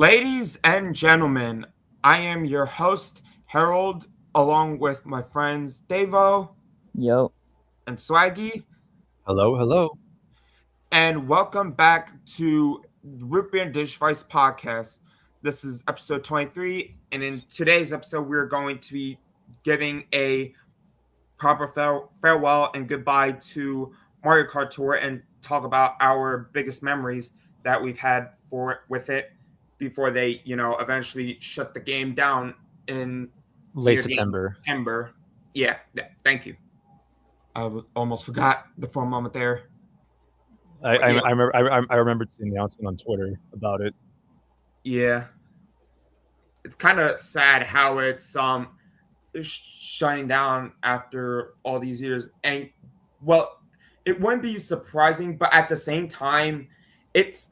Ladies and gentlemen, I am your host, Harold, along with my friends Devo Yo, and Swaggy, Hello, hello. and welcome back to Root Beer and Digivice podcast. This is episode 23, and in today's episode, we're going to be giving a proper farewell and goodbye to Mario Kart Tour and talk about our biggest memories that we've had with it before they, eventually shut the game down in Late near the end of September. September. Yeah, thank you. Almost forgot the full moment there. I remember seeing the announcement on Twitter about it. Yeah, it's kind of sad how it's shutting down after all these years. And well, it wouldn't be surprising, but at the same time, it's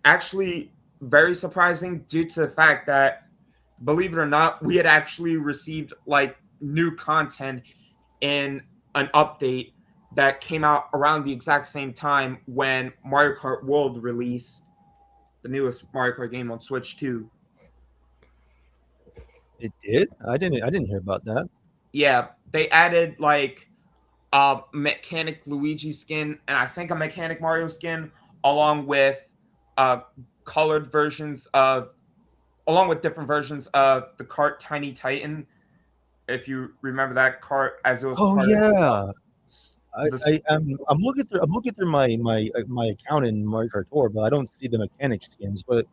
actually very surprising due to the fact that, believe it or not, we had actually received like new content in an update that came out around the exact same time when Mario Kart World released, the newest Mario Kart game on Switch 2. It did? I didn't hear about that. Yeah, they added like a mechanic Luigi skin and I think a mechanic Mario skin, along with colored versions of, along with different versions of the Kart Tiny Titan. If you remember that Kart, as it was. Oh part yeah. of I'm looking through my account in Mario Kart Tour, but I don't see the mechanic skins. But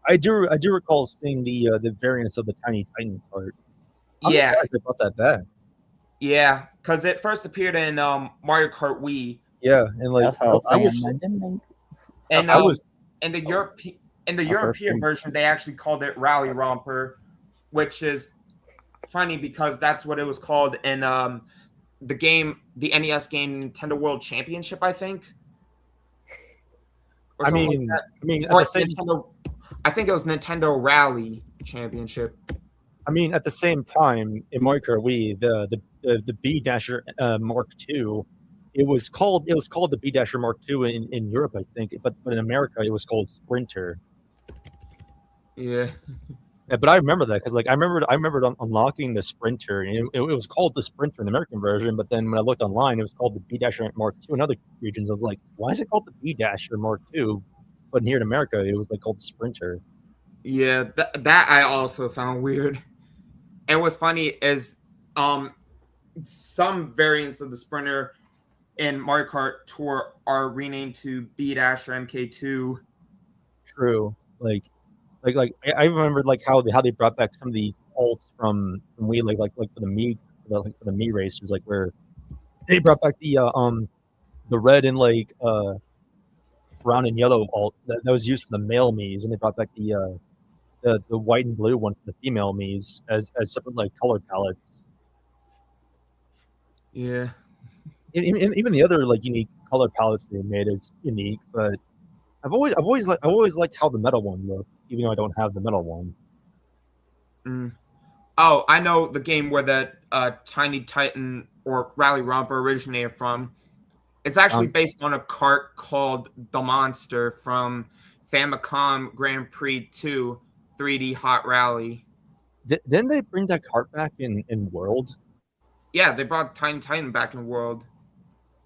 I do recall seeing the variants of the Tiny Titan cart. I'm Yeah, surprised they brought that back. yeah, because it first appeared in Mario Kart Wii, Yeah, and like that's what I was I saying. was I didn't think and I was in the first European one. version they actually called it Rally Romper, which is funny because that's what it was called in the game, the NES game Nintendo World Championship, I think. Or I something like mean that. I mean at Or the same Nintendo, I think it was Nintendo Rally Championship. at the same time in Mario Kart Wii, the B Dasher Mark II, it was called the B Dasher Mark II in Europe, I think, but in America it was called Sprinter. Yeah. Yeah, but I remember that because like I remembered unlocking the Sprinter, and it was called the Sprinter in the American version. But then when I looked online, it was called the B Dasher Mark II in other regions. I was like, why is it called the B Dasher Mark II? But here in America, it was like called the Sprinter. Yeah, that I also found weird. And what's funny is um some variants of the Sprinter in Mario Kart Tour are renamed to B Dash or MK2. True, I remembered like how they brought back some of the alts from Wii, like for the Mii, for the Mii racers, like where they brought back the red and brown and yellow alt that was used for the male Mii's, and they brought back the white and blue one for the female Mii's as separate like color palettes. Yeah. Even the other like unique color palettes they made is unique, but I've always liked how the metal one looked, even though I don't have the metal one. Mm. Oh, I know the game where that Tiny Titan or Rally Romper originated from. It's actually based on a kart called The Monster from Famicom Grand Prix 2 3D Hot Rally. Didn't they bring that cart back in World? Yeah, they brought Tiny Titan back in World.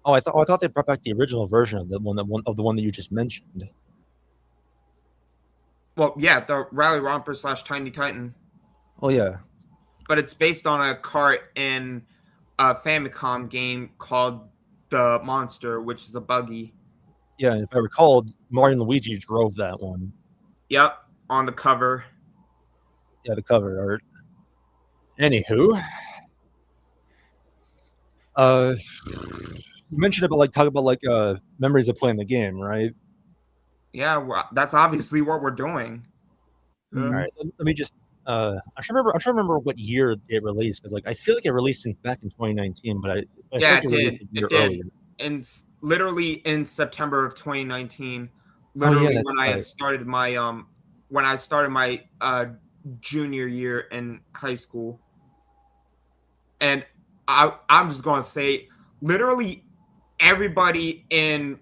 Oh, I thought they brought back the original version of the one that you just mentioned. Well, yeah, the Rally Romper / Tiny Titan. Oh yeah, But it's based on a kart in a Famicom game called The Monster, which is a buggy. yeah. And if I recall, Mario and Luigi drove that one. Yep, on the cover. Yeah, the cover art. Anywho, you mentioned about talk about memories of playing the game, right? Yeah, well, that's obviously what we're doing. All right, let me just. I'm trying to remember what year it released because I feel like it released back in 2019, but I feel Yeah, like it released did. a year It did. earlier. And literally in September of 2019, Oh yeah, literally that's when I had right. started my junior year in high school. And I'm just gonna say, literally everybody in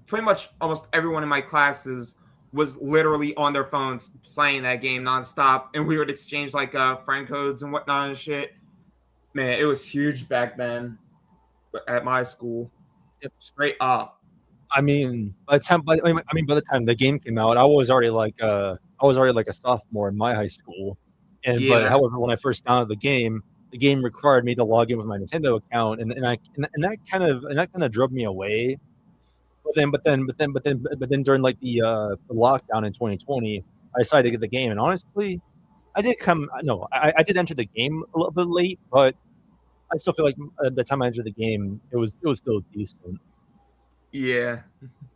pretty much almost everyone in my classes was literally on their phones playing that game nonstop, and we would exchange like friend codes and whatnot and shit. Man, it was huge back then at my school. Yep. Straight up. I mean, by the time the game came out, I was already like a sophomore in my high school, but Yeah. however, when I first downloaded the game required me to log in with my Nintendo account, and that kind of drove me away. But then during like the lockdown in 2020, I decided to get the game, and honestly, I did come no, I did enter the game a little bit late, but I still feel like the time I entered the game, it was still decent. Yeah.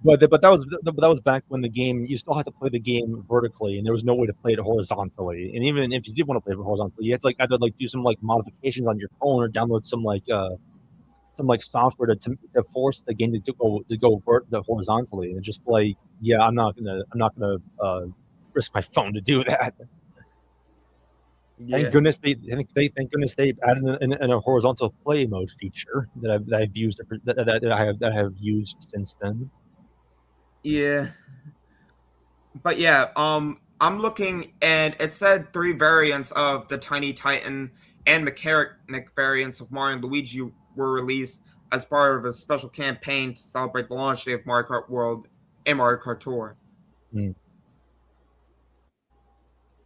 But that was back when the game you still had to play the game vertically, and there was no way to play it horizontally. And even if you did want to play it horizontally, you had to like either like do some like modifications on your phone or download some like software to force the game to go horizontally. And just like yeah, I'm not gonna risk my phone to do that. Yeah. Thank goodness they added in a horizontal play mode feature that I've used that I have used since then. Yeah. But yeah, I'm looking and it said 3 variants of the Tiny Titan and mechanic variants of Mario and Luigi were released as part of a special campaign to celebrate the launch day of Mario Kart World and Mario Kart Tour. Mm.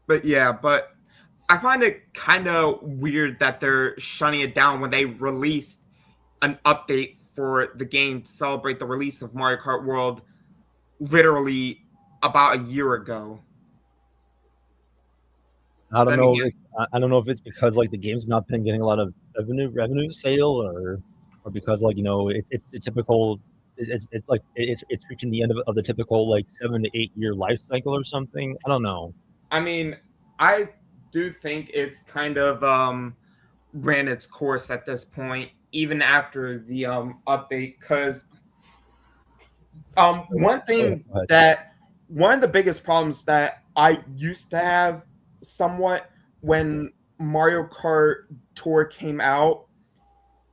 But yeah, but I find it kind of weird that they're shutting it down when they released an update for the game to celebrate the release of Mario Kart World literally about a year ago. Then again, I don't know if it's because like the game's not been getting a lot of revenue sale or because like it's a typical it's like it's reaching the end of the typical like 7 to 8 year life cycle or something. I don't know. I mean, I do think it's kind of ran its course at this point, even after the update. Because one thing that one of the biggest problems that I used to have somewhat when Mario Kart Tour came out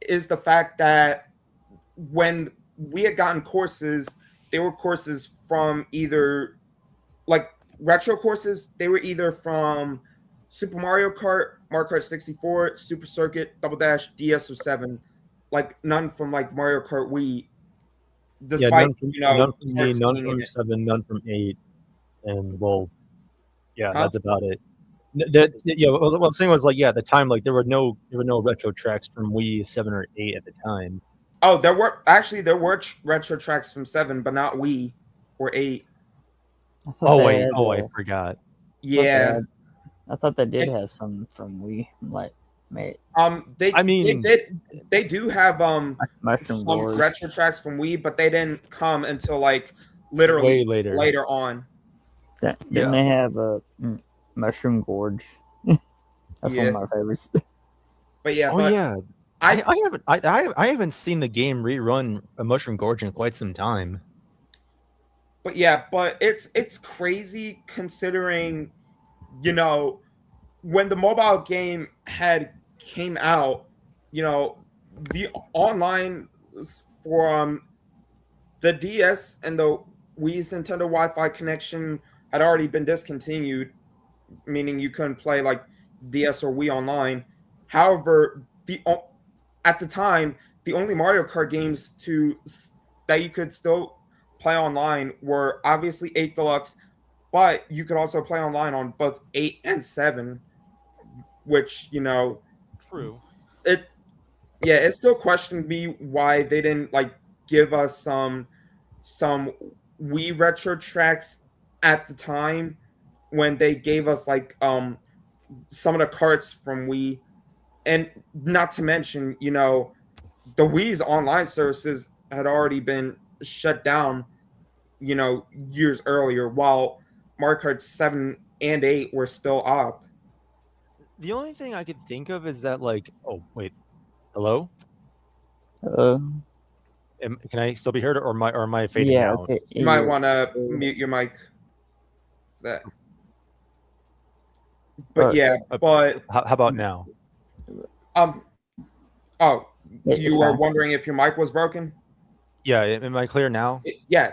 is the fact that when we had gotten courses, they were courses from either like retro courses. They were either from Super Mario Kart, Mario Kart 64, Super Circuit, Double Dash, DS, or 7. Like none from like Mario Kart Wii, Yeah, despite none from me, parts none being in from it. 7, none from 8, and well, yeah, Huh? that's about it. Yeah, what I'm saying was like yeah, at the time like there were no retro tracks from Wii 7 or 8 at the time. Oh, there were retro tracks from 7, but not Wii or 8. I thought they had. I forgot. Yeah. I thought they did And, have some from Wii, like mate I mean, they do have Mushroom some Wars. retro tracks from Wii, but they didn't come until like literally way later. later on. Didn't Yeah. they have a Mushroom Gorge? That's one of my favorites. But yeah, Oh but yeah, I haven't seen the game rerun a Mushroom Gorge in quite some time. But yeah, but it's crazy considering, when the mobile game had came out, the online for the DS and the Wii's Nintendo Wi-Fi connection had already been discontinued, meaning you couldn't play like DS or Wii online. However, at the time, the only Mario Kart games that you could still play online were obviously 8 Deluxe, but you could also play online on both 8 and 7, which, True. it still questioned me why they didn't like give us some Wii retro tracks at the time when they gave us like some of the carts from Wii. And not to mention, the Wii's online services had already been shut down, years earlier, while Mario Kart 7 and 8 were still up. The only thing I could think of is that like, oh wait, hello? Uh, Can I still be heard, or am I fading yeah, out? okay. You might want to mute your mic. That. But yeah, but How about now? oh, It's you were fine. wondering if your mic was broken? Yeah, am I clear now? Yeah,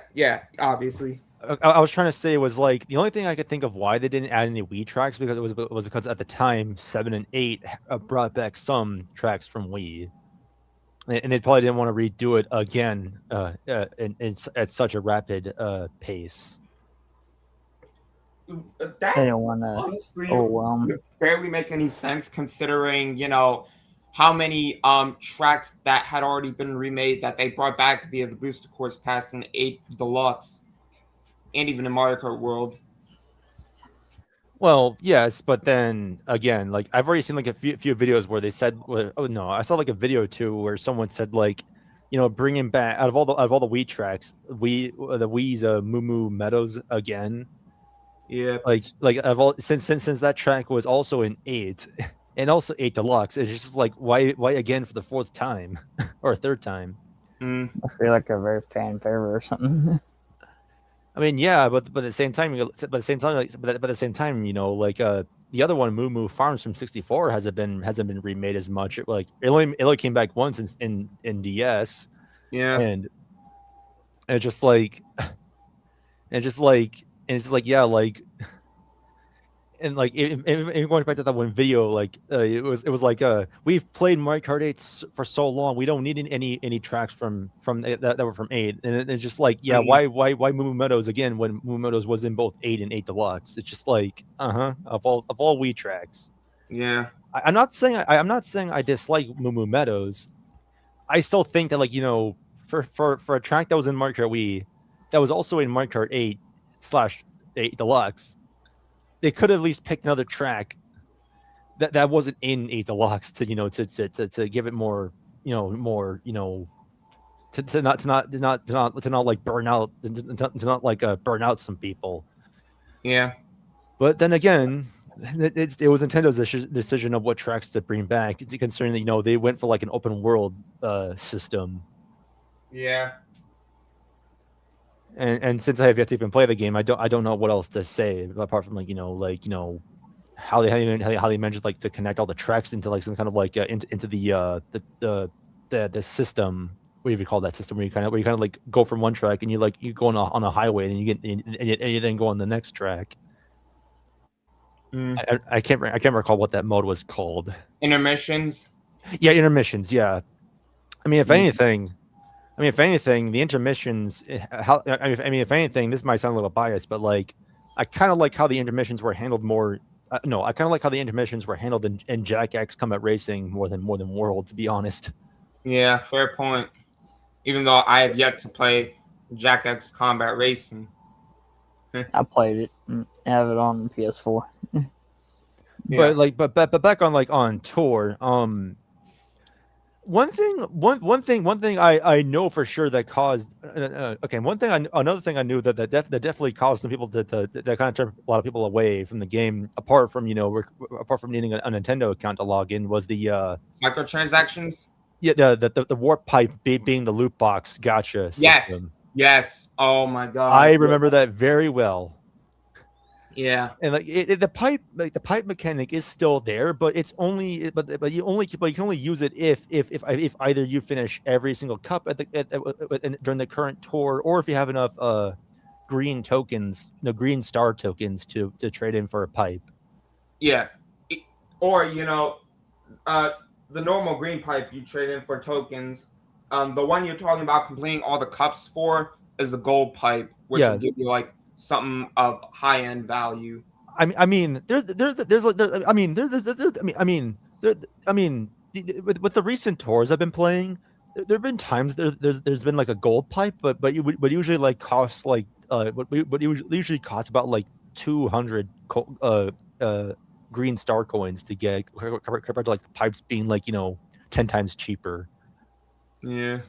obviously. I was trying to say was like the only thing I could think of why they didn't add any Wii tracks because it was because at the time 7 and 8 brought back some tracks from Wii, and they probably didn't want to redo it again at such a rapid pace. They That didn't want to honestly overwhelm. would barely make any sense considering, how many tracks that had already been remade that they brought back via the Booster Course Pass in 8 Deluxe and even in Mario Kart World. Well, yes, but then again, like I've already seen like a few videos where they said, oh no, I saw like a video or two where someone said like, bringing back out of all the Wii tracks, the Wii's Moo Moo Meadows again. Yeah. Like of all since that track was also in 8 and also 8 Deluxe, it's just like why again for the 4th time or 3rd time? Mm. I feel like a very fan favorite or something. I mean, yeah, but at the same time, the other one, Moo Moo Farms from 64, hasn't been remade as much. It only came back once in DS, Yeah. and it's just like, yeah, like, and like even going back to that one video, like it was like we've played Mario Kart 8 for so long, we don't need any tracks from that were from 8, and it's just like, yeah, why Moo Moo Meadows again when Moo Moo Meadows was in both 8 and 8 Deluxe? It's just like of all Wii tracks. Yeah. I'm not saying I dislike Moo Moo Meadows. I still think that, like, for a track that was in Mario Kart Wii, that was also in Mario Kart 8/8 Deluxe, they could at least pick another track that wasn't in 8 Deluxe to give it more to not like burn out burn out some people. Yeah. But then again, it was Nintendo's decision of what tracks to bring back, considering that they went for like an open world system. Yeah. And since I have yet to even play the game, I don't know what else to say apart from how they managed like to connect all the tracks into like some kind of like into the system. What do you call that system where you kind of like go from one track and you go on a highway and you then go on the next track. Mm. I can't recall what that mode was called. Intermissions. Yeah, intermissions. Yeah, I mean, if anything, the intermissions. If anything, this might sound a little biased, but like, I kind of like how the intermissions were handled more. No, I kind of like how the intermissions were handled in Jack X Combat Racing more than World, to be honest. Yeah, fair point. Even though I have yet to play Jack X Combat Racing. I played it. I have it on PS4. Yeah. But back on on tour. One thing I know for sure that caused another thing I knew that definitely caused some people to kind of turn a lot of people away from the game, apart from needing a Nintendo account to log in, was the microtransactions. Yeah, the warp pipe being the loot box gotcha system. Yes. Oh my god. I remember that very well. Yeah. And like the pipe mechanic is still there, but it's only but you can only use it if either you finish every single cup during the current tour, or if you have enough green tokens, green star tokens to trade in for a pipe. Yeah. Or the normal green pipe you trade in for tokens. The one you're talking about completing all the cups for is the gold pipe, which will give you like something of high end value. With the recent tours I've been playing, there've been times there's been like a gold pipe, but usually like costs like what usually costs about like 200 green star coins to get, compared to like the pipes being like 10 times cheaper. Yeah.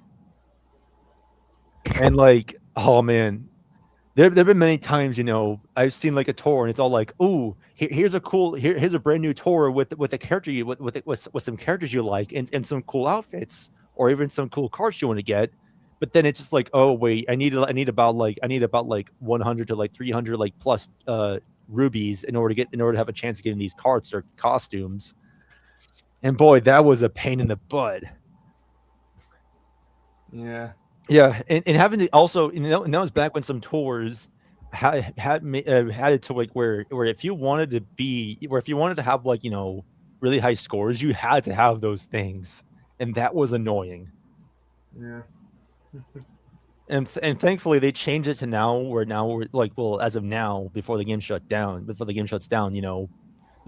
And like, oh man, There've been many times, I've seen like a tour and it's all like, "Ooh, here's a brand new tour with a character with some characters you like and some cool outfits, or even some cool cards you want to get." But then it's just like, "Oh wait, I need about 100 to like 300 like plus rubies in order to have a chance of getting these cards or costumes." And boy, that was a pain in the butt. Yeah. Yeah, and having to also, and that was back when some tours, had it to like where if you wanted to have like really high scores, you had to have those things, and that was annoying. Yeah. And thankfully they changed it to now we're like, well, as of now, before the game shuts down, now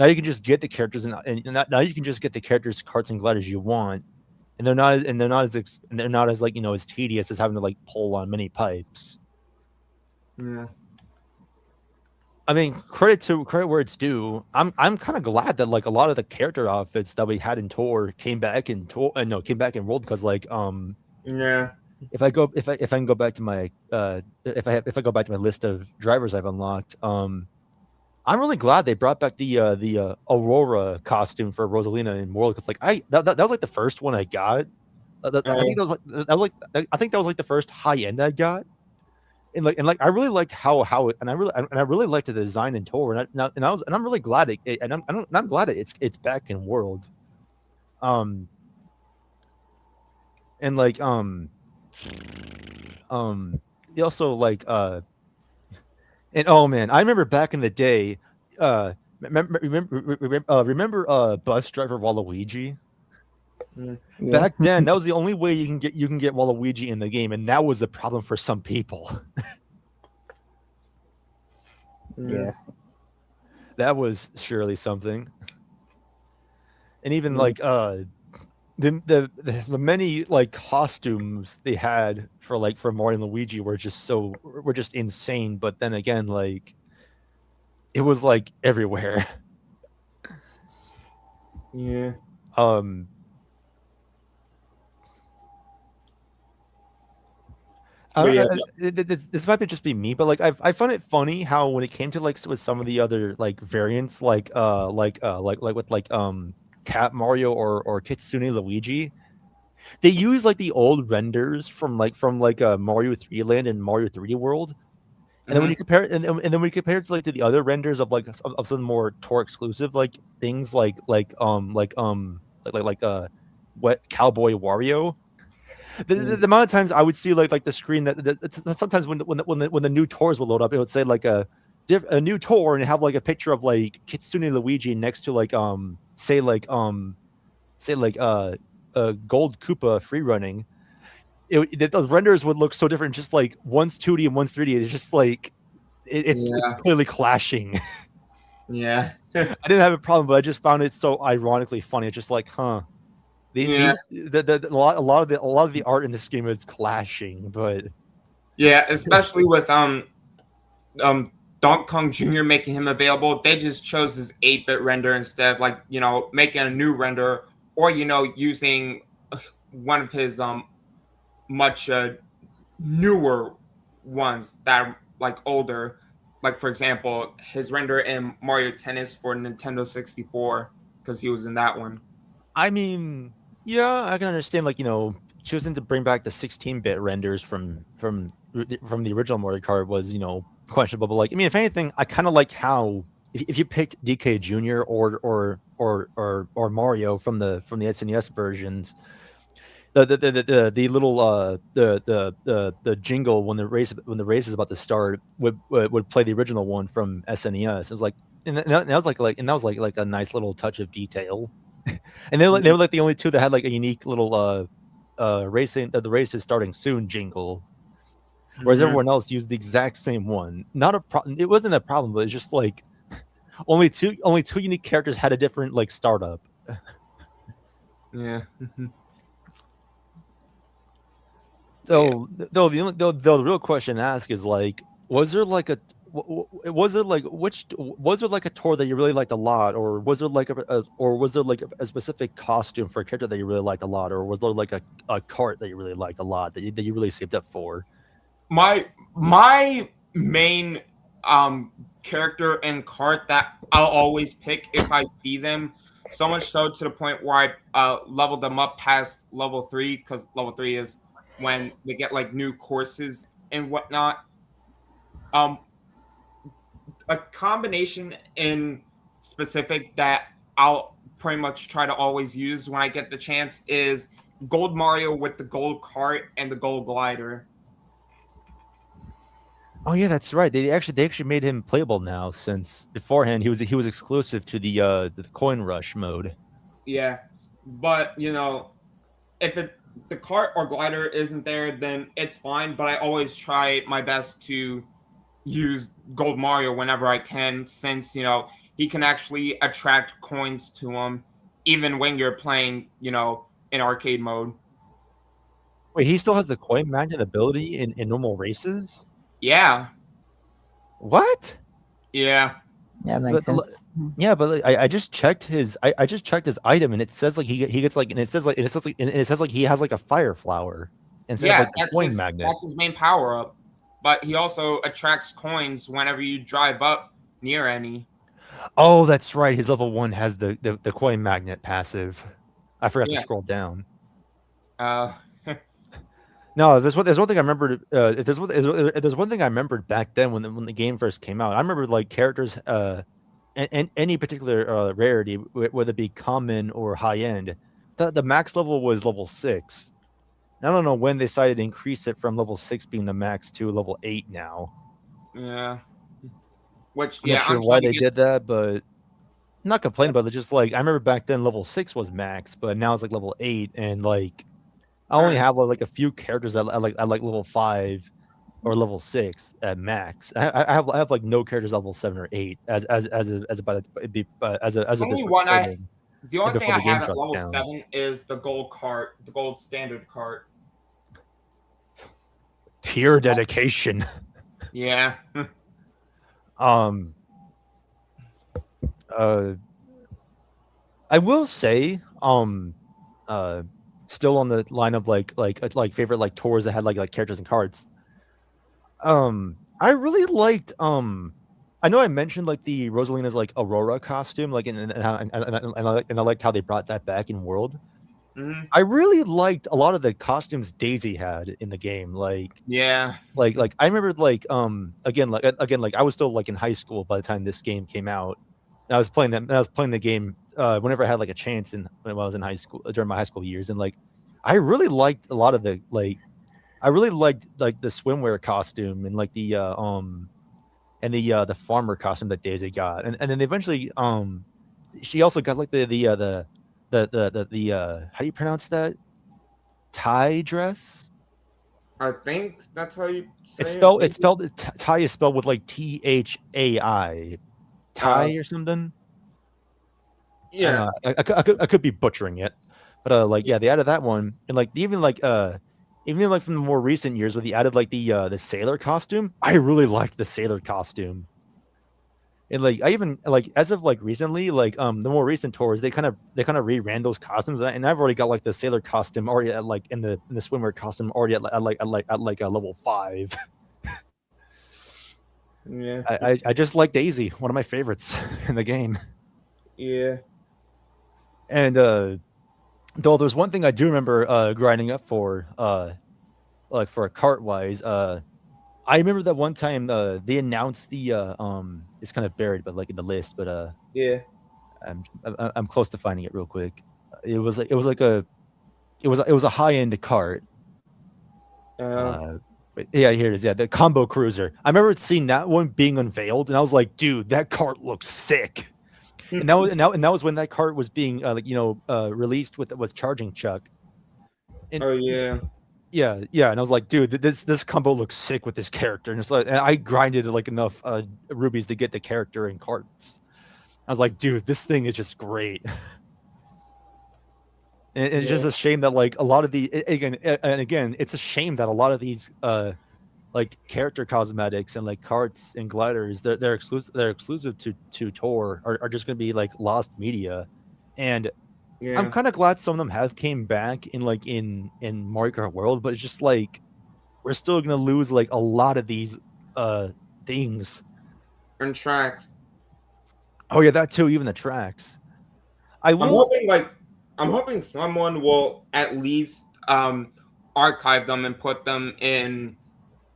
you can just get the characters and now you can just get the characters, carts, and gliders you want, and they're not as like as tedious as having to like pull on many pipes. Yeah. I mean, credit where it's due. I'm kind of glad that like a lot of the character outfits that we had in Tour came back in Tour. No, came back in World, because like Yeah. if I can go back to my if I go back to my list of drivers I've unlocked, I'm really glad they brought back the Aurora costume for Rosalina in World, because like that was like the first one I got. I think I think that was like the first high end I got. And I really liked how it, and I really liked the design in Tour, and I'm really glad I'm glad it's back in World. Um and like they also like and oh man, I remember back in the day, remember bus driver Waluigi? Yeah. Back then, that was the only way you can get Waluigi in the game, and that was a problem for some people. Yeah. That was surely something. And even Yeah. like the many like costumes they had for Mario and Luigi were just insane. But then again, like it was like everywhere. Yeah. Um, I But don't yeah. know. This might just be me, but like I found it funny how when it came to like with some of the other like variants, like with like Cat Mario or Kitsune Luigi, they use like the old renders from Mario 3 Land and Mario 3D World. And then when Mhm. you compare it, and then when you compare it to like to the other renders of like of some more Tour exclusive like things what Cowboy Wario, the amount of times I would see like the screen sometimes when the new tours would load up, it would say like a new tour and have like a picture of like Kitsune Luigi next to like say like Gold Koopa free running. The renders would look so different, just like one's 2D and one's 3D. It's just like it's Yeah. clearly clashing. Yeah. I didn't have a problem, but I just found it so ironically funny. It's just like, huh. Yeah. A lot of the art in this game is clashing, but Yeah. Especially with um Donkey Kong Jr. making him available, they just chose his 8-bit render instead of like making a new render, or using one of his much newer ones that are like older. Like for example, his render in Mario Tennis for Nintendo 64, because he was in that one. I mean, yeah, I can understand like choosing to bring back the 16-bit renders from the original Mario Kart was questionable. But like, I mean, if anything, I kind of like how if you picked DK Jr. or Mario from the SNES versions, the little the jingle when the race is about to start would play the original one from SNES. It was like, and that was and that was like a nice little touch of detail. And they were like the only two that had like a unique little racing the race is starting soon jingle, whereas Mhm. everyone else used the exact same one. Not a problem. It wasn't a problem, but it's just like only two unique characters had a different like startup. Yeah. Yeah. The real question to ask is like, was there like a was there like which was there like a tour that you really liked a lot, or was there like or was there like a specific costume for a character that you really liked a lot, or was there like a cart that you really liked a lot that you really saved up for? My main character and card that I'll always pick if I see them, so much so to the point where I leveled them up past level 3, because level 3 is when they get like new courses and whatnot. Um, a combination in specific that I'll pretty much try to always use when I get the chance is Gold Mario with the gold cart and the gold glider. Oh yeah, that's right. They actually made him playable now since beforehand he was exclusive to the coin rush mode. Yeah, but if the cart or glider isn't there, then it's fine. But I always try my best to use Gold Mario whenever I can, since he can actually attract coins to him, even when you're playing, in arcade mode. Wait, he still has the coin magnet ability in normal races? Yeah, What? yeah. Yeah, makes But, sense. yeah, but like, I just checked I just checked his item and it says like he gets like and it says like he has like a fire flower instead of Yeah, like the coin magnet. that's his main power up. But he also attracts coins whenever you drive up near any. Oh, that's right. His level 1 has the coin magnet passive. I forgot to Yeah. scroll down. Uh No, there's one thing I remembered. If there's one thing I remembered back then when the game first came out, I remember like characters, and any particular rarity, whether it be common or high end, the max level was level 6. I don't know when they decided to increase it from level 6 being the max to level 8 now. yeah. Which I'm not yeah, I'm sure why trying to they get did that, but I'm not complaining about it. Just like I remember back then, level 6 was max, but now it's like level 8, and like I only alright. have like a few characters at like level 5 or level 6 at max. I have like no characters level 7 or 8 as by as of this Only one I recording The and only thing before I the game have at shuts level down. 7 is the gold cart, the gold standard cart. Pure dedication. Yeah. Um uh I will say uh still on the line of like favorite like tours that had like characters and cards. I really liked I know I mentioned like the Rosalina's like Aurora costume, like and I liked how they brought that back in World. Mhm. I really liked a lot of the costumes Daisy had in the game. Yeah. Like I remember again like I was still like in high school by the time this game came out. And I was playing the game whenever I had like a chance when I was in high school during my high school years, and like I really liked a lot of the like I really liked like the swimwear costume and like the farmer costume that Daisy got, and then eventually she also got like the how do you pronounce that, tie dress? I think that's how you It's say it. spelled Maybe. it's spelled tie is spelled with like THAI, Uh tie or something. I don't yeah. know. I could be butchering it, but like yeah, they added that one, and like even like from the more recent years where they added like the sailor costume. I really liked the sailor costume. And like I even like as of like recently, like the more recent tours, they kind of reran those costumes, and I've already got like the sailor costume already at like in the swimwear costume already at a level 5. Yeah. I just like Daisy, one of my favorites in the game. Yeah. And though there's one thing I do remember grinding up for like for a cart wise, I remember that one time they announced it's kind of buried but like in the list, but Yeah. I'm close to finding it real quick. It was a high end cart. Uh But yeah, here it is. Yeah, the combo cruiser. I remember seeing that one being unveiled, and I was like, dude, that cart looks sick. And that was when that cart was being released with charging chuck. And oh yeah. yeah, and I was like, dude, this combo looks sick with this character. And it's like, and I grinded like enough rubies to get the character in carts. I was like, dude, this thing is just great. And it's Yeah. just a shame that like a lot of the again, it's a shame that a lot of these like character cosmetics and like carts and gliders, they're exclusive to Tor are just gonna be like lost media. And I'm Yeah. kind of glad some of them have came back in Mario Kart World, but it's just like we're still gonna lose like a lot of these things. And tracks. Oh yeah, that too, even the tracks. I I'm will hoping like I'm hoping someone will at least archive them and put them in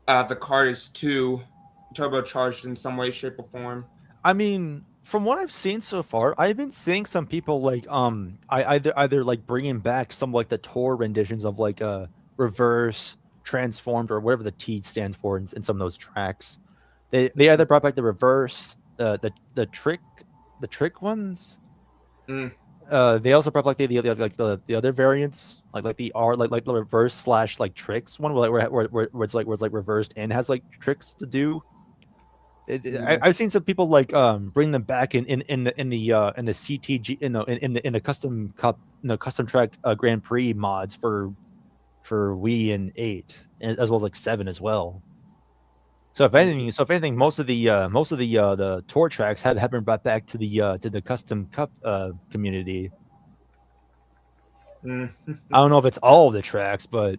the Cars 2 turbocharged in some way, shape, or form. I mean, from what I've seen so far, I've been seeing some people like I either like bringing back some like the tour renditions of like reverse transformed or whatever the T stands for in some of those tracks. They either brought back the reverse, the trick ones. Mm. They also brought back the other variants, like the R, like the reverse slash like tricks one, where it's like reversed and has like tricks to do. I've seen some people like bring them back in the CTG in the custom cup custom track Grand Prix mods for Wii and 8, as well as like 7 as well. So if anything, most of the tour tracks have been brought back to the custom cup community. Mm. I don't know if it's all of the tracks, but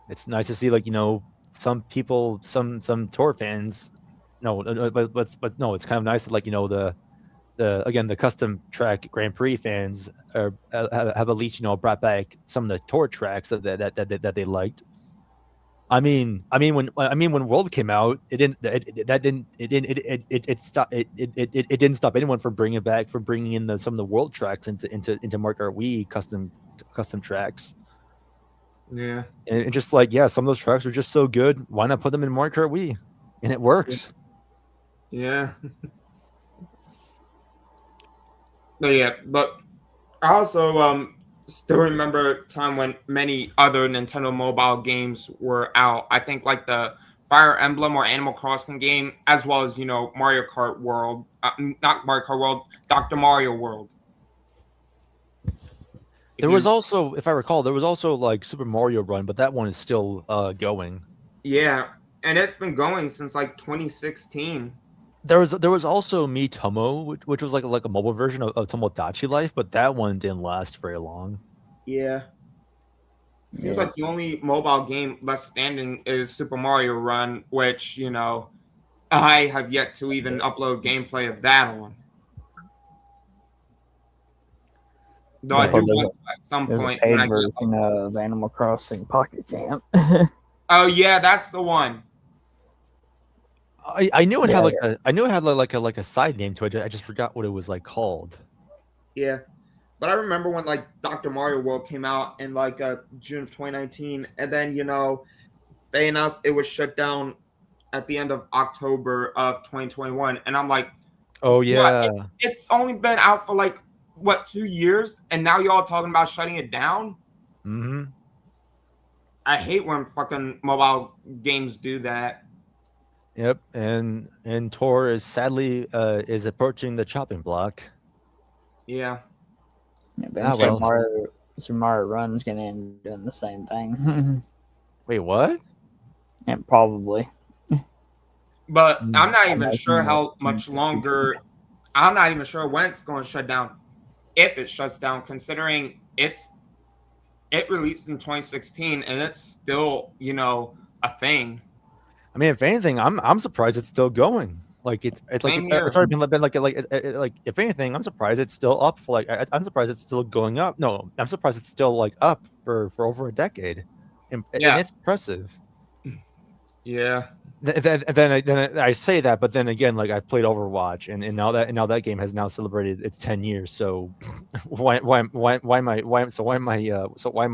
it's nice to see, like, some people, some tour fans. No, but no, it's kind of nice that, like, the custom track Grand Prix fans have at least brought back some of the tour tracks that they liked. I mean when World came out, it didn't stop anyone from bringing in some of the World tracks into Mario Kart Wii custom tracks. Yeah. And just like, yeah, some of those tracks are just so good. Why not put them in Mario Kart Wii? And it works. Yeah. But I also still remember a time when many other Nintendo mobile games were out. I think like the Fire Emblem or Animal Crossing game, as well as Mario Kart World, not Mario Kart World, Dr. Mario World. There was also, if I recall, there was also like Super Mario Run, but that one is still going. Yeah, and it's been going since like 2016. There was also Miitomo, which was like a mobile version of Tomodachi Life, but that one didn't last very long. Yeah. Seems like the only mobile game left standing is Super Mario Run, which, I have yet to even upload gameplay of that on. Though I do want to at some point. There's a paid version of Animal Crossing Pocket Camp. Oh yeah, that's the one. I knew it had like a side name to it. I just forgot what it was like called. Yeah, but I remember when like Dr. Mario World came out in like June of 2019, and then they announced it was shut down at the end of October of 2021, and I'm like, oh yeah, it's only been out for like 2 years, and now y'all talking about shutting it down. Mm-hmm. I hate when fucking mobile games do that. Yep, and Tor is sadly is approaching the chopping block. Yeah. Super Mario Run's gonna end up doing the same thing. Wait, what? And probably. But I'm not even sure how much longer. I'm not even sure when it's going to shut down. If it shuts down, considering it released in 2016 and it's still, a thing. I mean, if anything, I'm surprised it's still going. Like it's already been like if anything, I'm surprised it's still up for I'm surprised it's still going up. No, I'm surprised it's still like up for over a decade, and it's impressive. Yeah. Then I say that, but then again, like I've played Overwatch, and now that game has now celebrated its 10 years. So why am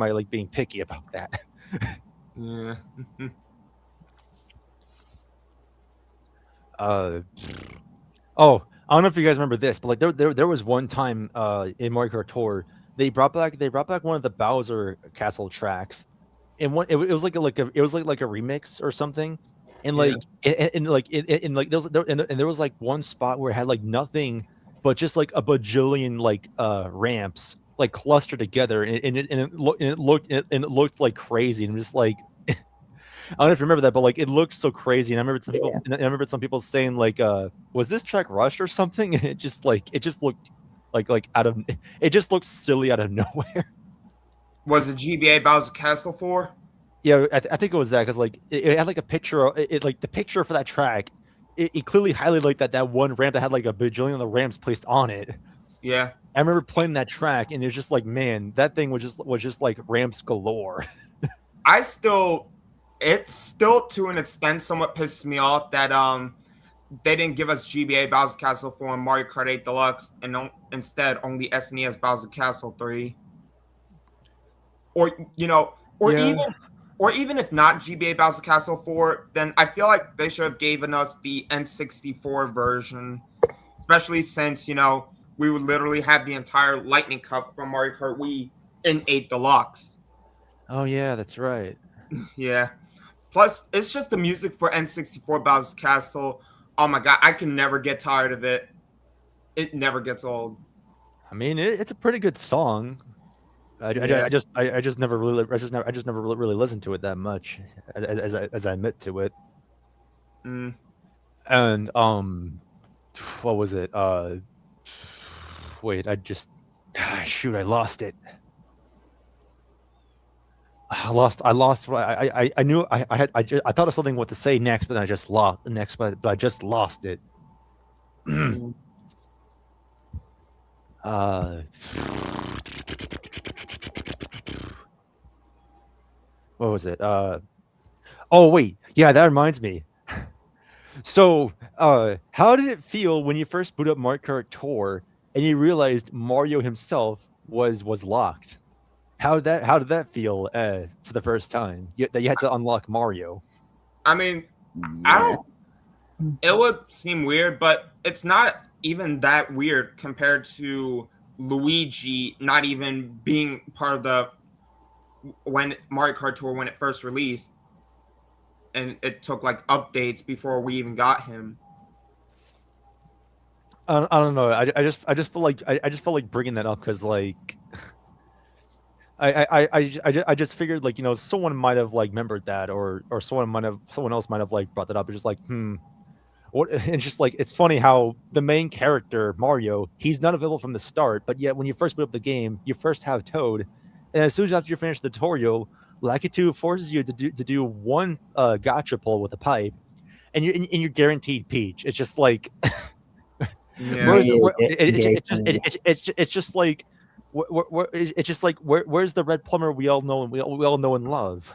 I like being picky about that? Yeah. I don't know if you guys remember this, but like there was one time in Mario Kart Tour they brought back one of the Bowser Castle tracks, and it was like a remix or something, and like there was like one spot where it had like nothing but just like a bajillion like ramps like clustered together, and it looked like crazy, and I'm just like. I don't know if you remember that, but like it looked so crazy, and I remember some people saying like, "Was this track rushed or something?" And it just looked it just looked silly out of nowhere. Was it GBA Bowser Castle 4? Yeah, I think it was that because like it had like a picture. Like the picture for that track, it clearly highlighted like that one ramp that had like a bajillion of the ramps placed on it. Yeah, I remember playing that track, and it was just like, man, that thing was just like ramps galore. It still to an extent somewhat pisses me off that they didn't give us GBA Bowser Castle 4 and Mario Kart 8 Deluxe, and instead only SNES Bowser Castle 3. Or even or even if not GBA Bowser Castle 4, then I feel like they should have given us the N64 version, especially since, we would literally have the entire Lightning Cup from Mario Kart Wii in 8 Deluxe. Oh yeah, that's right. Yeah. Plus, it's just the music for N64 Bowser's Castle. Oh my god, I can never get tired of it. It never gets old. I mean, it's a pretty good song. I just never really listened to it that much, as I admit to it. Mm. And what was it? Wait, shoot, I lost it. I lost. I knew I thought of something what to say next, but then I just lost the next, but I just lost it. What was it? Oh wait, yeah, that reminds me. So, how did it feel when you first boot up Mario Kart Tour and you realized Mario himself was locked? How did that feel for the first time that you had to unlock Mario? I mean, I don't. It would seem weird, but it's not even that weird compared to Luigi not even being part of the when Mario Kart Tour when it first released, and it took like updates before we even got him. I don't know. I just feel like I just felt like bringing that up because like I just figured like someone might have like remembered that or someone else might have like brought that up. It's just like what? It's just like it's funny how the main character Mario, he's not available from the start, but yet when you first boot up the game, you first have Toad, and as soon as after you finish the tutorial, Lucky 2 forces you to do one gotcha pull with a pipe, and you're guaranteed Peach. It's just like it's just like it's just like where's the red plumber we all know and love.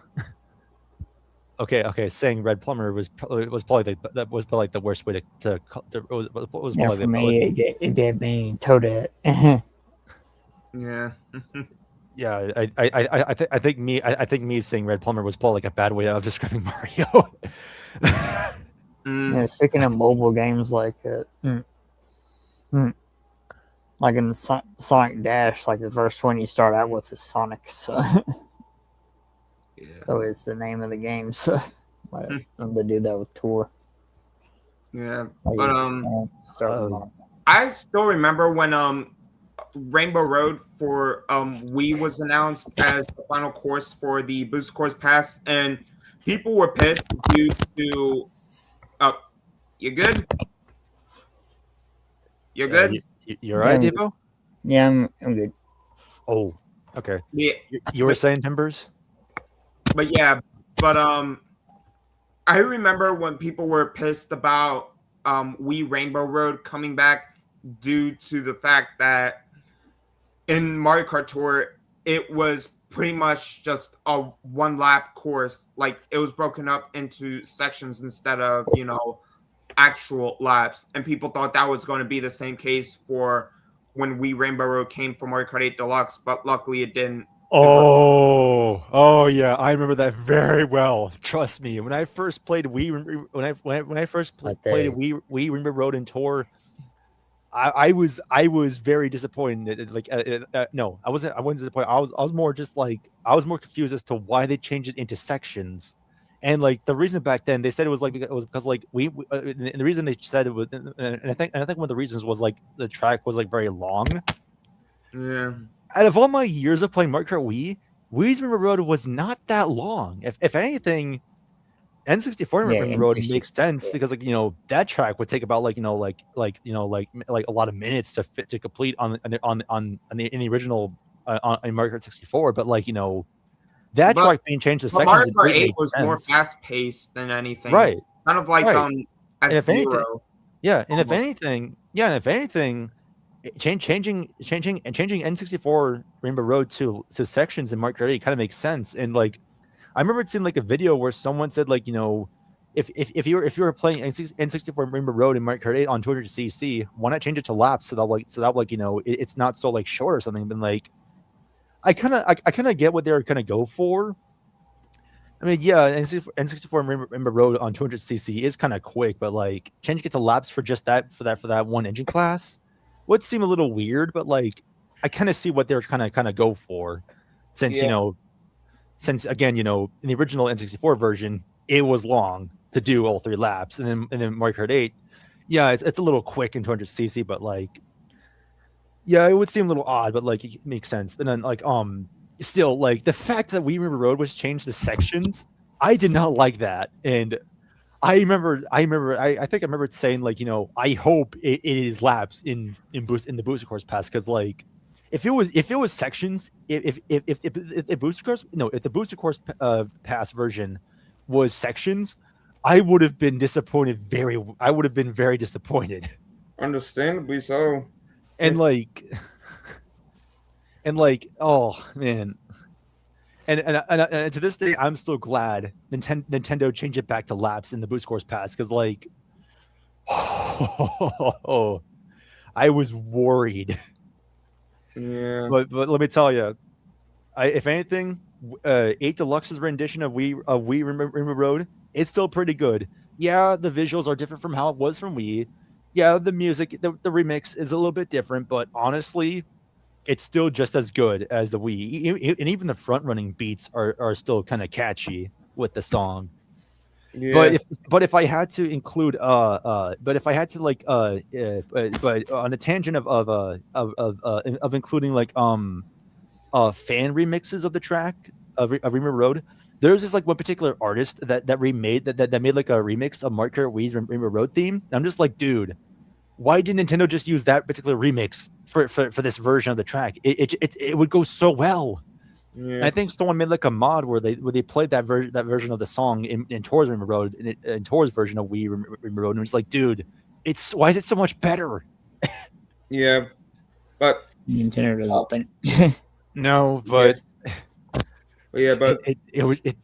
Okay. Saying red plumber was probably the worst way to was Yeah, probably for me, it gave me Toadette. Yeah. Yeah, I think me saying red plumber was probably like a bad way of describing Mario. Yeah, speaking of mobile games like like in Sonic Dash, like the first one you start out with is Sonic, so so it's the name of the game. So I'm to do that with Tour. Yeah, Like, but start with Sonic. I still remember when Rainbow Road for Wii was announced as the final course for the Boost Course Pass, and people were pissed due to. You good? You're good? You're right, Yeah, Devo? Yeah, I'm good. Oh, okay. Yeah. You were saying Timbers? But I remember when people were pissed about Wii Rainbow Road coming back due to the fact that in Mario Kart Tour it was pretty much just a one lap course. Like it was broken up into sections instead of actual laps, and people thought that was going to be the same case for when Wii Rainbow Road came from Mario Kart 8 Deluxe, but luckily it didn't. Oh yeah, I remember that very well. Trust me, when I first played Wii, when I first played Wii Rainbow Road and Tour, I was very disappointed. Like no, I wasn't disappointed. I was more just like I was more confused as to why they changed it into sections. And like the reason back then, they said it was because like and the reason they said it was, and I think one of the reasons was like the track was like very long. Yeah. Out of all my years of playing Mario Kart Wii's Rainbow Road was not that long. If anything, N64 Rainbow Road makes sense because like that track would take about like a lot of minutes to complete in the original in Mario Kart 64, but like that track being changed to sections. Mario Kart 8 was more fast paced than anything, right? Kind of like F-Zero. And if anything, changing N64 Rainbow Road to sections in Mario Kart 8 kind of makes sense. And like I remember seeing like a video where someone said like if you were playing N64 Rainbow Road in Mario Kart 8 on 200cc, why not change it to laps so that it's not so like short or something. But like I kind of get what they're gonna go for, I mean, yeah, N64 Remember Road on 200cc is kind of quick, but like changing it to laps for just that one engine class would seem a little weird. But like, I kind of see what they're kind of go for, since Yeah. since again, in the original N64 version, it was long to do all 3 laps, and then Mario Kart 8, yeah, it's a little quick in 200cc, but like, yeah, it would seem a little odd, but like it makes sense. And then like still, like the fact that We River Road was changed to sections, I did not like that. And I think I remember saying like, I hope it is laps in the booster course pass, because like if it was sections, if booster course no if the booster course pass version was sections, I would have been very disappointed. Understandably so. And like oh man. And to this day, I'm still glad Nintendo changed it back to laps in the boost course pass, because like, I was worried. Yeah. But let me tell you, if anything, 8 Deluxe's rendition of Wii Remember Road, it's still pretty good. Yeah, the visuals are different from how it was from Wii. Yeah, the music, the remix is a little bit different, but honestly, it's still just as good as the Wii, and even the front running beats are still kind of catchy with the song. Yeah. But if I had to include but if I had to like but on a tangent of including like fan remixes of the track of Remember Road, there's this like one particular artist that made like a remix of Mario Kart Wii's Remember Road theme. And I'm just like, dude, why did Nintendo just use that particular remix for this version of the track? It would go so well. Yeah. And I think someone made like a mod where they played that version of the song in Tor's Remember Road, in Tor's version of Wii Remember Road, and it's like, dude, why is it so much better? Yeah. But Nintendo doesn't think. No, but yeah, but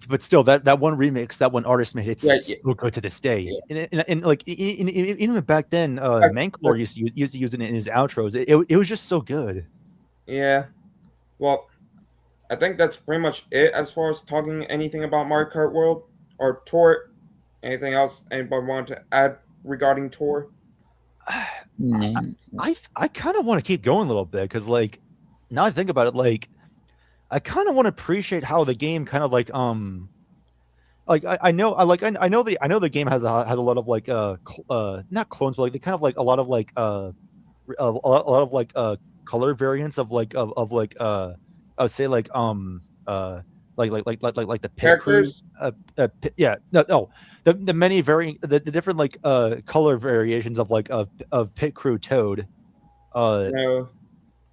but still, that one remix, that one artist made, it's so good to this day. Yeah. And like even back then, Mancolor used to use it in his outros. It was just so good. Yeah. Well, I think that's pretty much it as far as talking anything about Mario Kart World or Tour. Anything else anybody want to add regarding Tour? No. I kind of want to keep going a little bit, because like, now I think about it, like I kind of want to appreciate how the game kind of like I know the game has a lot of like not clones, but like they kind of like a lot of like a lot of like color variants of like I would say like like the pit crew, Characters? yeah, no, the many the different like color variations of like of pit crew Toad. No.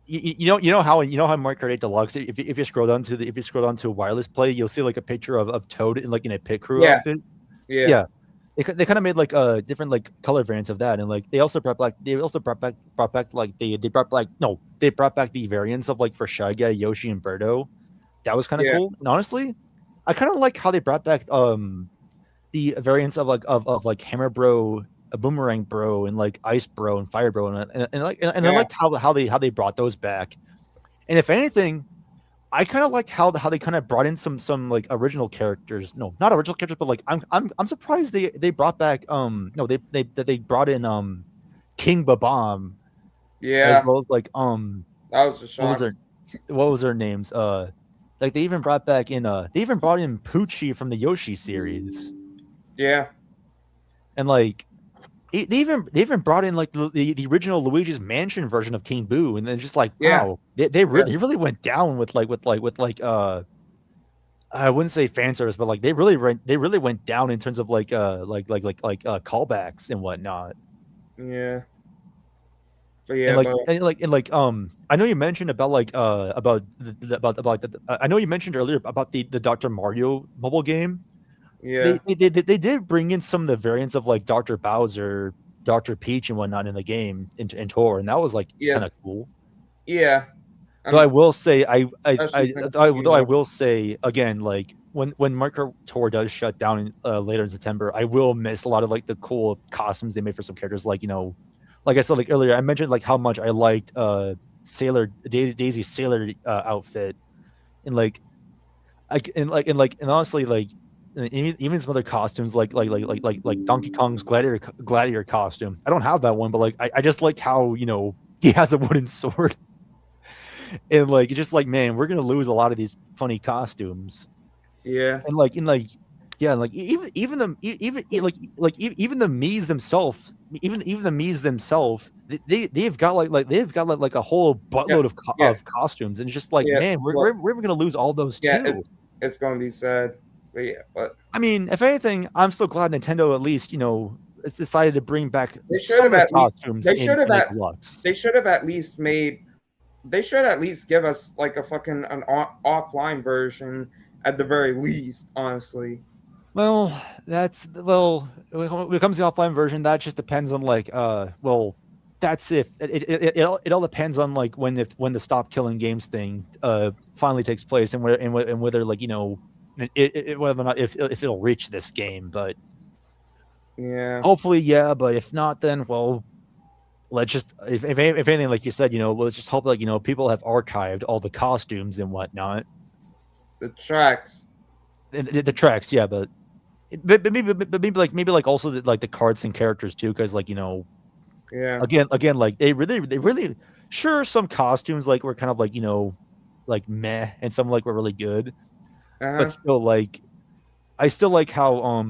You know how Mario Kart 8 Deluxe, if you scroll down to wireless play, you'll see like a picture of Toad in like in a pit crew outfit. Yeah. They kind of made like different like color variants of that, and like they brought back the variants of like for Shy Guy, Yoshi, and Birdo. That was kind of cool. And honestly, I kind of like how they brought back the variants of like Hammer Bro, a Boomerang Bro, and like Ice Bro and Fire Bro, and I liked how they brought those back. And if anything, I kind of liked how they kind of brought in some like original characters. No, not original characters, but like I'm surprised they brought back they brought in King Babam. Yeah. As well as like that was a shock. What was their names? Like they even brought in Poochie from the Yoshi series. Yeah. And like they even brought in like the original Luigi's Mansion version of King Boo, and then just like, wow, they really went down with I wouldn't say fan service, but like they really went down in terms of like callbacks and whatnot. Yeah. But yeah, I know you mentioned about like I know you mentioned earlier about the Dr. Mario mobile game. Yeah. They did bring in some of the variants of like Dr. Bowser, Dr. Peach, and whatnot in the game in Tour, and that was like kind of cool. Yeah. Though I will say, I will say again, like when Mario Tour does shut down later in September, I will miss a lot of like the cool costumes they made for some characters. Like like I said like earlier, I mentioned like how much I liked Daisy's sailor outfit, and honestly like even some other costumes like Donkey Kong's gladiator costume. I don't have that one, but like I just like how he has a wooden sword, and like it's just like, man, we're gonna lose a lot of these funny costumes. Yeah. And yeah, like even the even the Mii's themselves, even the Mii's themselves, they've got like a whole buttload of costumes, and it's just like, man, we're gonna lose all those too. It's gonna be sad. But yeah, but I mean, if anything, I'm still glad Nintendo at least it's decided to bring back they should some have of the at least costumes. they should have in at Deluxe. they should have at least made they should at least give us like a fucking an offline version at the very least, honestly. Well, when it comes to the offline version, that just depends on that's if it all depends on like when the stop killing games thing finally takes place, and whether like whether or not if it'll reach this game. But Yeah, hopefully, yeah. But if not, then well, let's just if anything, like you said, let's just hope like people have archived all the costumes and whatnot. the tracks. The tracks, yeah, but maybe like also the cards and characters too, because like Yeah. again like they really sure some costumes like were kind of like like meh, and some like were really good, but still like I still like how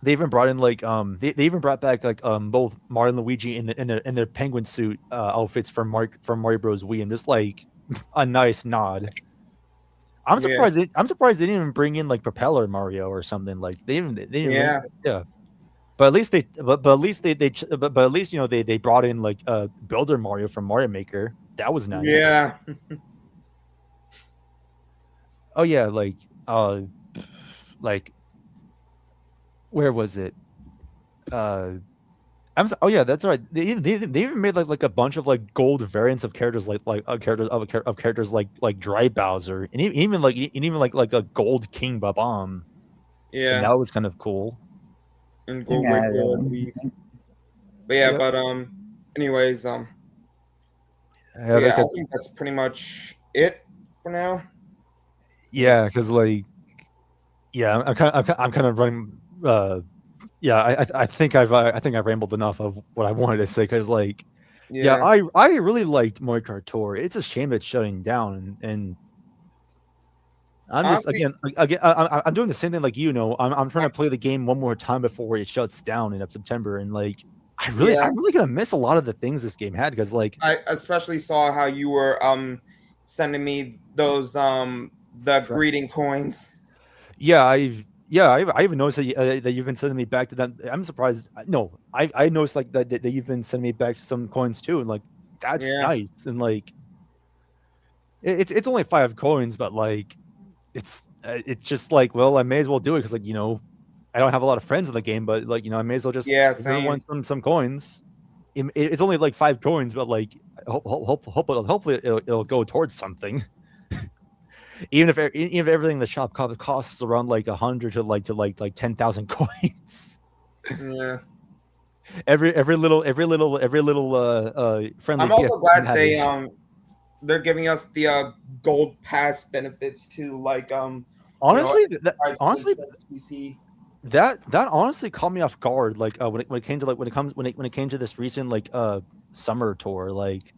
they even brought in like they even brought back like both Mario and Luigi in their penguin suit outfits from Mario Bros. Wii, and just like a nice nod. I'm surprised. I'm surprised they didn't even bring in like Propeller Mario or something. Like they didn't. Yeah. But at least they. But at least they. But at least they brought in like Builder Mario from Mario Maker. That was nice. Yeah. Oh yeah, like where was it? Oh yeah, that's right. They even made like a bunch of like gold variants of characters characters like Dry Bowser, and even like a gold King Babam. Yeah, and that was kind of cool. And gold leaf. But yeah, but anyways, I think that's pretty much it for now. Yeah, because like, yeah, I'm kind of running. I think I've rambled enough of what I wanted to say, because like, I really liked Mario Kart Tour. It's a shame it's shutting down, and I'm just again I'm doing the same thing like I'm trying to play the game one more time before it shuts down in September, and like I'm really gonna miss a lot of the things this game had, because like I especially saw how you were sending me those the greeting coins. Yeah, I even noticed that you've been sending me back to that. I'm surprised. No, I noticed like that you've been sending me back some coins too, and like that's nice. And like it's only 5 coins, but like it's just like, well, I may as well do it, because like I don't have a lot of friends in the game, but like I may as well just want some coins. It's only like 5 coins, but like hopefully it'll go towards something. Even if everything in the shop costs around like 100 to like 10,000 coins. Yeah. Every little friendly. I'm also glad they're giving us the gold pass benefits too. Like honestly, that honestly caught me off guard. Like when it came to this recent like summer tour, like.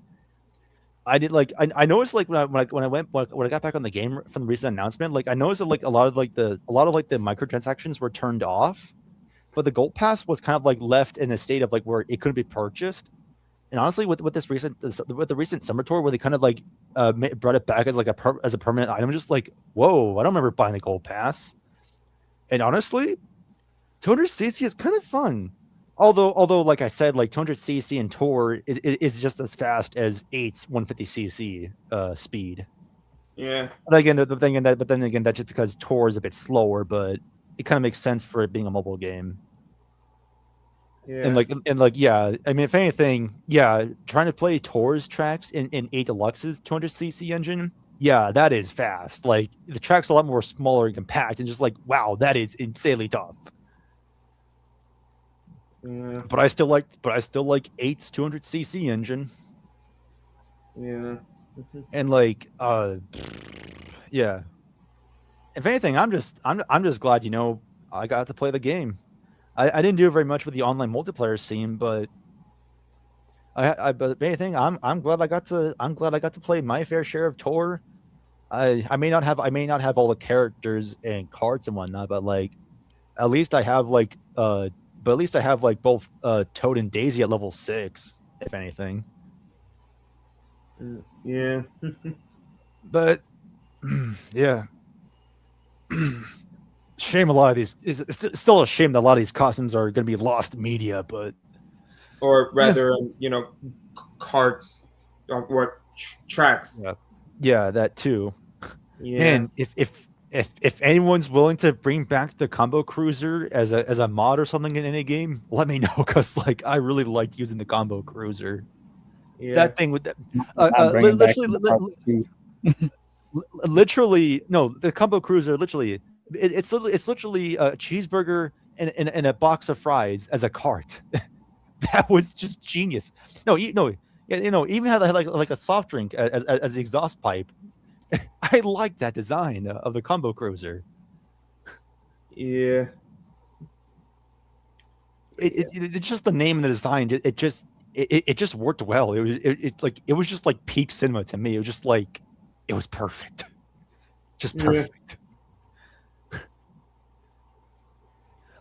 I did like I noticed like when I got back on the game from the recent announcement, like I noticed that like a lot of the microtransactions were turned off, but the gold pass was kind of like left in a state of like where it couldn't be purchased. And honestly, with the recent summer tour, where they kind of like brought it back as like as a permanent item, just like, whoa, I don't remember buying the gold pass. And honestly, 200cc is kind of fun. Although, like I said, like 200cc in Tour is just as fast as 8's 150cc speed. Yeah. But then again, that's just because Tour is a bit slower, but it kind of makes sense for it being a mobile game. Yeah. And like yeah, I mean, if anything, yeah, trying to play Tour's tracks in 8 Deluxe's 200cc engine, yeah, that is fast. Like the track's a lot more smaller and compact, and just like, wow, that is insanely tough. Yeah. But I still like 8's 200cc engine. Yeah. And like yeah. if anything, I'm just glad I got to play the game. I didn't do very much with the online multiplayer scene, but but if anything, I'm glad I got to play my fair share of Tor. I may not have all the characters and cards and whatnot, but like at least I have like both Toad and Daisy at level 6, if anything. Yeah. But yeah. Shame a lot of these. It's still a shame that a lot of these costumes are going to be lost media, but Or rather, carts or tracks. yeah, that too. Yeah. And if anyone's willing to bring back the Combo Cruiser as a mod or something in any game, let me know, because like I really liked using the Combo Cruiser. Yeah. That thing with that, literally, no, the Combo Cruiser literally. It's literally a cheeseburger and a box of fries as a cart. That was just genius. Even had like a soft drink as the exhaust pipe. I like that design of the Combo Cruiser. Yeah. It's just the name and the design. It just worked well. It was just like peak cinema to me. It was just like it was perfect, just perfect. Yeah.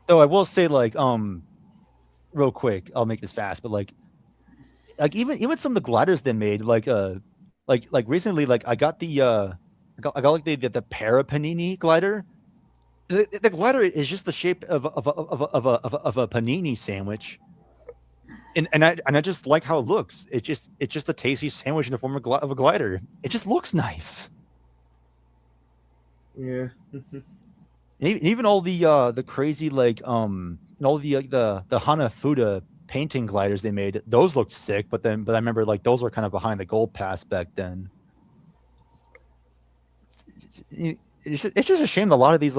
Though I will say, like, real quick, I'll make this fast, but like even some of the gliders they made, like recently, like I got the like the Para Panini glider. The glider is just the shape of a panini sandwich, and I just like how it looks. It's just a tasty sandwich in the form of a glider. It just looks nice. Yeah. Even all the crazy like all the Hanafuda painting gliders they made, those looked sick, but I remember like those were kind of behind the gold pass back then. It's just a shame that a lot of these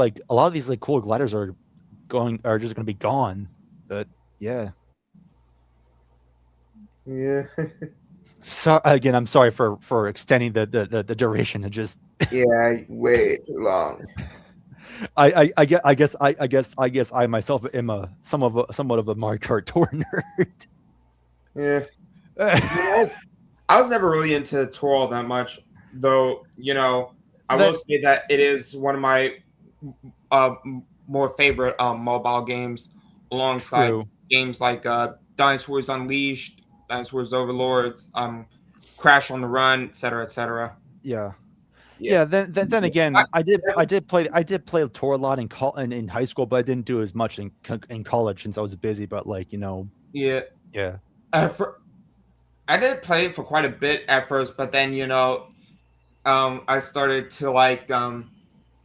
cool gliders are just going to be gone. But yeah. Yeah. So again, I'm sorry for extending the duration to just yeah, way too long. I guess I myself am somewhat of a Mario Kart Tour nerd. Yeah. I was never really into Tour all that much, though. I will say that it is one of my more favorite mobile games, alongside games like Dinosaurs Unleashed, Dinosaurs Overlords, Crash on the Run, etc., etc. Yeah. Then again, I did play Tour a lot in high school, but I didn't do as much in college since I was busy. But like yeah. I did play it for quite a bit at first, but then I started to like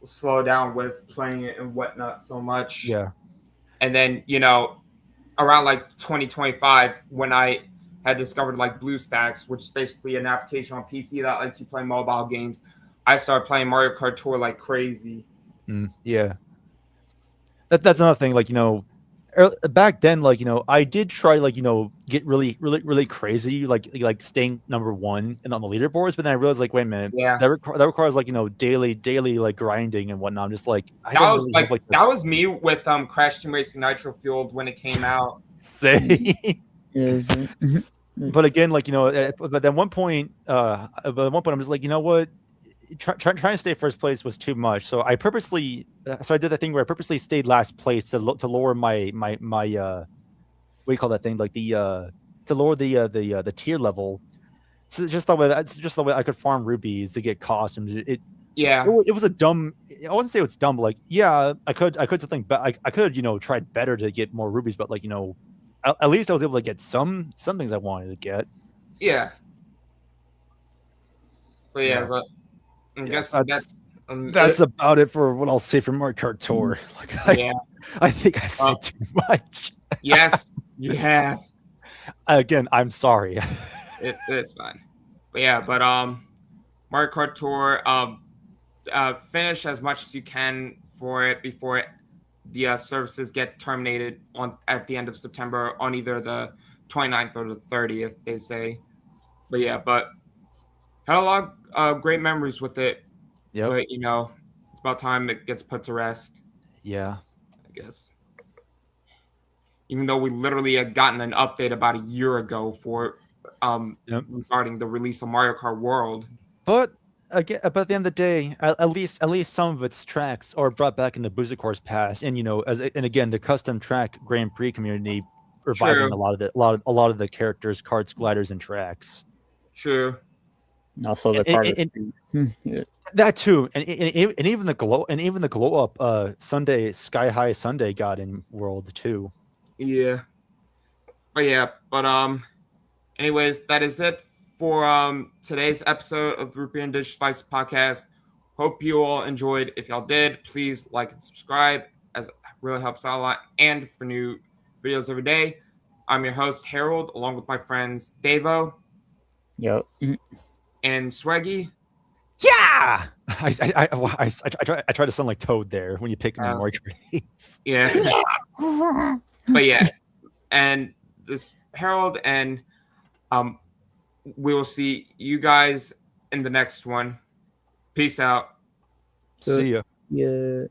slow down with playing it and whatnot so much. Yeah. And then around like 2025, when I had discovered like BlueStacks, which is basically an application on PC that lets you play mobile games, I started playing Mario Kart Tour like crazy. Yeah. That's another thing. Like back then, like I did try like get really crazy, like staying number one and on the leaderboards, but then I realized like, wait a minute, that requires like daily like grinding and whatnot. I'm just like, that was me with Crash Team Racing Nitro Fueled when it came out. Say. But again, like but at one point, I'm just like, you know what? Trying to stay first place was too much, so I did the thing where I purposely stayed last place to lower my what do you call that thing, like to lower the tier level. So that's just the way I could farm rubies to get costumes. It was a dumb. I wouldn't say it's dumb, but like I could think, but I could tried better to get more rubies, but like at least I was able to get some things I wanted to get. Yeah. But I guess that's about it for what I'll say for Mario Kart Tour. Like, I think I've said too much. Yes, you have. Again, I'm sorry. It's fine. But Mario Kart Tour, finish as much as you can for it before the services get terminated at the end of September on either the 29th or the 30th, they say. But had a lot of great memories with it. Yeah. But it's it's about time it gets put to rest, Yeah. I guess. Even though we literally had gotten an update about a year ago for regarding the release of Mario Kart World. But again, but at the end of the day, at least some of its tracks are brought back in the Booster Course Pass, and and again, the custom track Grand Prix community reviving True. a lot of the characters, karts, gliders, and tracks. True. Also, the And- card. That too, and even the glow up Sunday Sky High Sunday got in World too. Yeah. But anyways, that is it for today's episode of the Rupiah and Digivices podcast. Hope you all enjoyed. If y'all did, please like and subscribe, as it really helps out a lot. And for new videos every day, I'm your host Harold, along with my friends Davo Yep. and Swaggy. Yeah, I try to sound like Toad there when you pick him in Mario Kart 8. Yeah. But yeah, and this Harold, and we will see you guys in the next one. Peace out. See ya. Yeah.